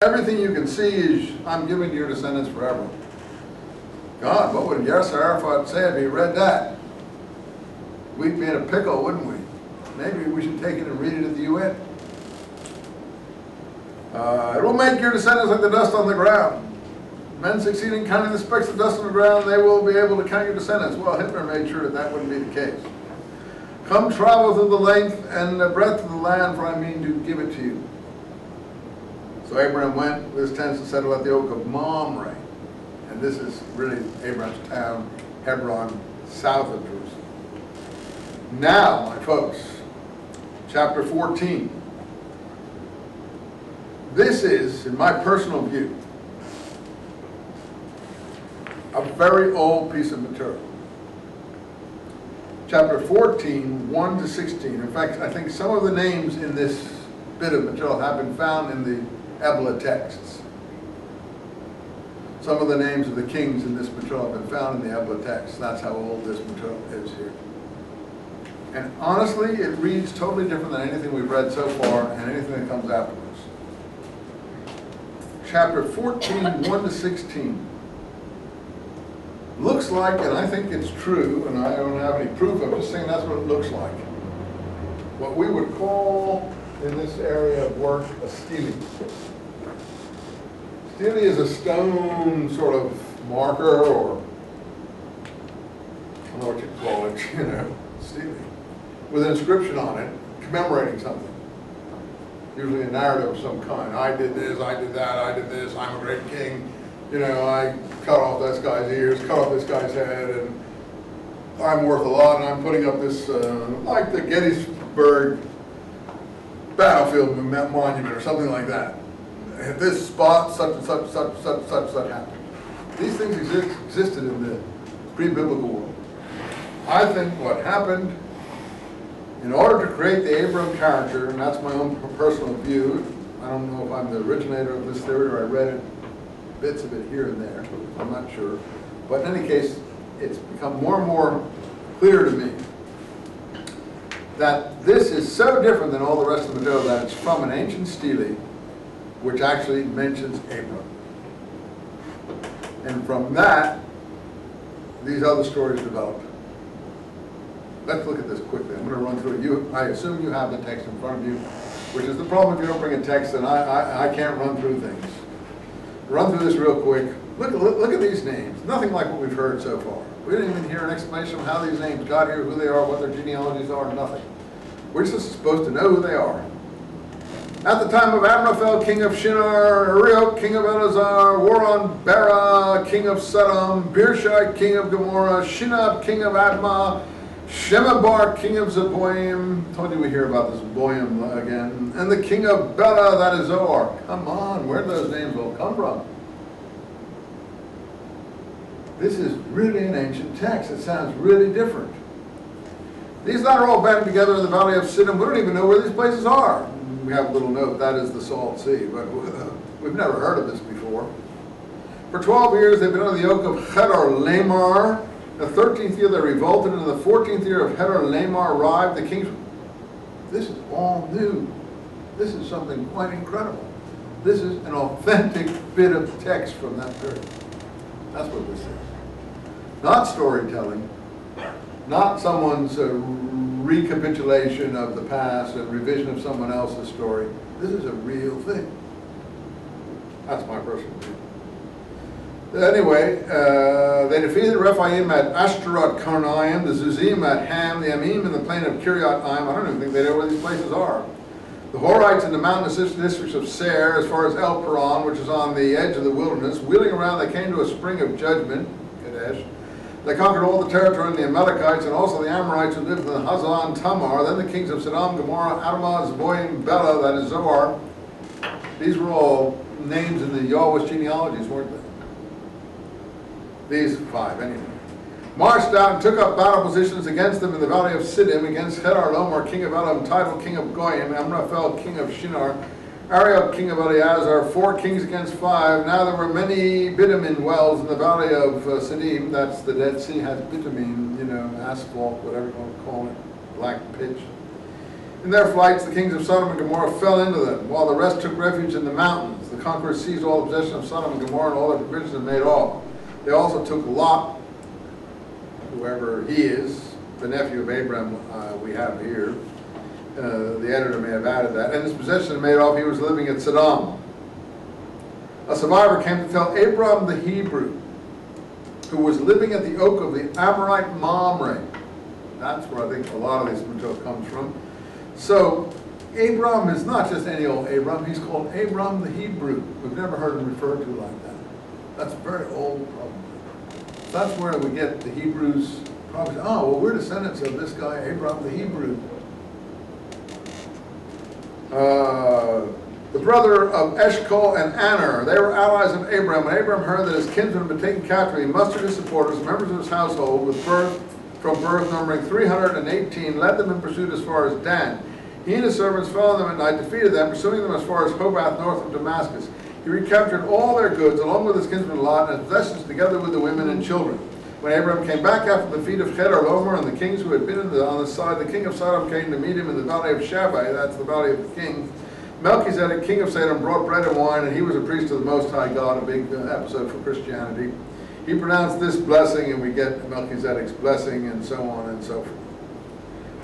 Everything you can see is, I'm giving to your descendants forever. God, what would Yasser Arafat say if he read that? We'd be in a pickle, wouldn't we? Maybe we should take it and read it at the UN. It will make your descendants like the dust on the ground. Men succeed in counting the specks of dust on the ground, they will be able to count your descendants. Well, Hitler made sure that that wouldn't be the case. Come travel through the length and the breadth of the land, for I mean to give it to you. So Abraham went with his tents and settled at the oak of Mamre. And this is really Abraham's town, Hebron, south of Jerusalem. Now, my folks, chapter 14. This is, in my personal view, a very old piece of material. Chapter 14, 1 to 16. In fact, I think some of the names in this bit of material have been found in the Ebla texts. Some of the names of the kings in this material have been found in the Ebla text. That's how old this material is here. And honestly, it reads totally different than anything we've read so far and anything that comes afterwards. Chapter 14, 1 to 16. Looks like, and I think it's true, and I don't have any proof, I'm just saying that's what it looks like. What we would call, in this area of work, a stele. Stele is a stone sort of marker, or I don't know what you call it, stele, with an inscription on it, commemorating something. Usually a narrative of some kind. I did this, I did that, I did this, I'm a great king. I cut off this guy's ears, cut off this guy's head, and I'm worth a lot, and I'm putting up this, like the Gettysburg battlefield monument or something like that. At this spot, such and such, such happened. These things existed in the pre-biblical world. I think what happened, in order to create the Abram character, and that's my own personal view, I don't know if I'm the originator of this theory or I read it, bits of it here and there, I'm not sure. But in any case, it's become more and more clear to me that this is so different than all the rest of the material that it's from an ancient stele, which actually mentions Abram. And from that, these other stories developed. Let's look at this quickly. I'm going to run through it. I assume you have the text in front of you, which is the problem if you don't bring a text, and I can't run through things. Run through this real quick. Look at these names. Nothing like what we've heard so far. We didn't even hear an explanation of how these names got here, who they are, what their genealogies are, nothing. We're just supposed to know who they are. At the time of Amraphel, king of Shinar, Arioch, king of Elazar, Waron, Bera, king of Sodom, Birshai, king of Gomorrah, Shinab, king of Admah, Shemabar, king of Zeboim. Told you we hear about this Zeboim again. And the king of Bela, that is Zoar. Come on, where do those names all come from? This is really an ancient text. It sounds really different. These that are all banded together in the valley of Siddim. We don't even know where these places are. We have a little note, that is the Salt Sea, but we've never heard of this before. For 12 years they've been under the yoke of Chedar Lamar. The 13th year they revolted, and in the 14th year of Hedar Lamar arrived the kings. This is all new. This is something quite incredible. This is an authentic bit of text from that period. That's what this is. Not storytelling, not someone's recapitulation of the past and revision of someone else's story. This is a real thing. That's my personal view. Anyway, they defeated the Rephaim at Ashtaroth Karnaim, the Zuzim at Ham, the Amim in the plain of Kiryat Aim. I don't even think they know where these places are. The Horites in the mountainous districts of Seir, as far as El Paran, which is on the edge of the wilderness. Wheeling around, they came to a spring of judgment, Kadesh. They conquered all the territory of the Amalekites and also the Amorites who lived in the Hazan Tamar. Then the kings of Sodom, Gomorrah, Admah, Zeboim, Bela, that is Zoar. These were all names in the Yahweh's genealogies, weren't they? These 5, anyway. Marched out and took up battle positions against them in the valley of Siddim, against Chedar Lomar, king of Elam, Tidal, king of Goyim, Amraphel, king of Shinar, Arioch, king of Eleazar, 4 kings against 5. Now there were many bitumen wells in the valley of Siddim, that's the Dead Sea, has bitumen, asphalt, whatever you want to call it, black pitch. In their flights, the kings of Sodom and Gomorrah fell into them, while the rest took refuge in the mountains. The The conquerors seized all the possession of Sodom and Gomorrah and all their provisions and made off. They also took Lot, whoever he is, the nephew of Abraham we have here. The editor may have added that. And his possession and made off, he was living at Sodom. A survivor came to tell Abram the Hebrew, who was living at the oak of the Amorite Mamre. That's where I think a lot of this material comes from. So Abram is not just any old Abram, he's called Abram the Hebrew. We've never heard him referred to like that. That's very old, probably. That's where we get the Hebrews probably say, oh, well, we're descendants of this guy, Abram the Hebrew. The brother of Eshcol and Aner, they were allies of Abram. When Abram heard that his kinsmen had been taken captive, he mustered his supporters, members of his household, from birth numbering 318, led them in pursuit as far as Dan. He and his servants fell on them at night, defeated them, pursuing them as far as Hobath, north of Damascus. He recaptured all their goods, along with his kinsman Lot, and his possessions, together with the women and children. When Abram came back after the defeat of Chedorlaomer and the kings who had been on the side, the king of Sodom came to meet him in the valley of Shaveh, that's the valley of the kings. Melchizedek, king of Salem, brought bread and wine, and he was a priest of the Most High God, a big episode for Christianity. He pronounced this blessing, and we get Melchizedek's blessing, and so on and so forth.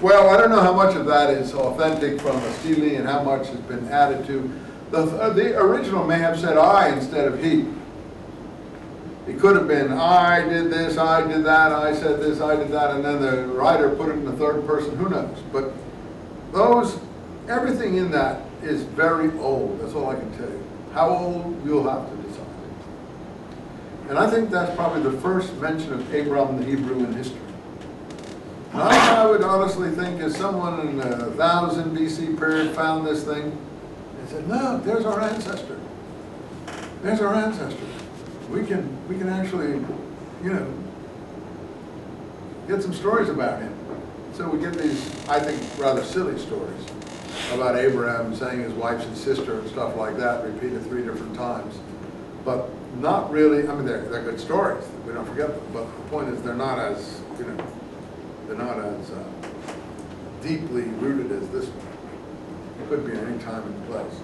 Well, I don't know how much of that is authentic from a stele and how much has been added to. The original may have said I instead of he. It could have been, I did this, I did that, I said this, I did that, and then the writer put it in the third person, who knows. But everything in that is very old, that's all I can tell you. How old, you'll have to decide. And I think that's probably the first mention of Abram the Hebrew in history. And I would honestly think if someone in the 1000 BC period found this thing and said, no, there's our ancestor. There's our ancestor. We can actually, get some stories about him. So we get these, I think, rather silly stories about Abraham saying his wife's his sister and stuff like that, repeated 3 different times. But not really, I mean, they're good stories. We don't forget them. But the point is they're not as, they're not as deeply rooted as this one. It could be any time and place.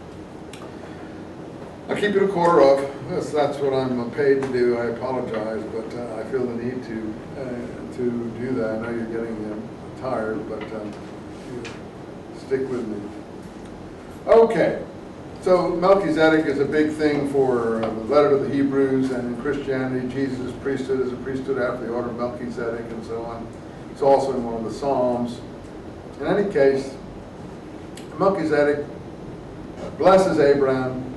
I'll keep it a quarter of. That's what I'm paid to do. I apologize, but I feel the need to do that. I know you're getting tired, but stick with me. Okay, so Melchizedek is a big thing for the letter to the Hebrews, and in Christianity, Jesus' priesthood is a priesthood after the order of Melchizedek, and so on. It's also in one of the Psalms. In any case, Melchizedek blesses Abraham,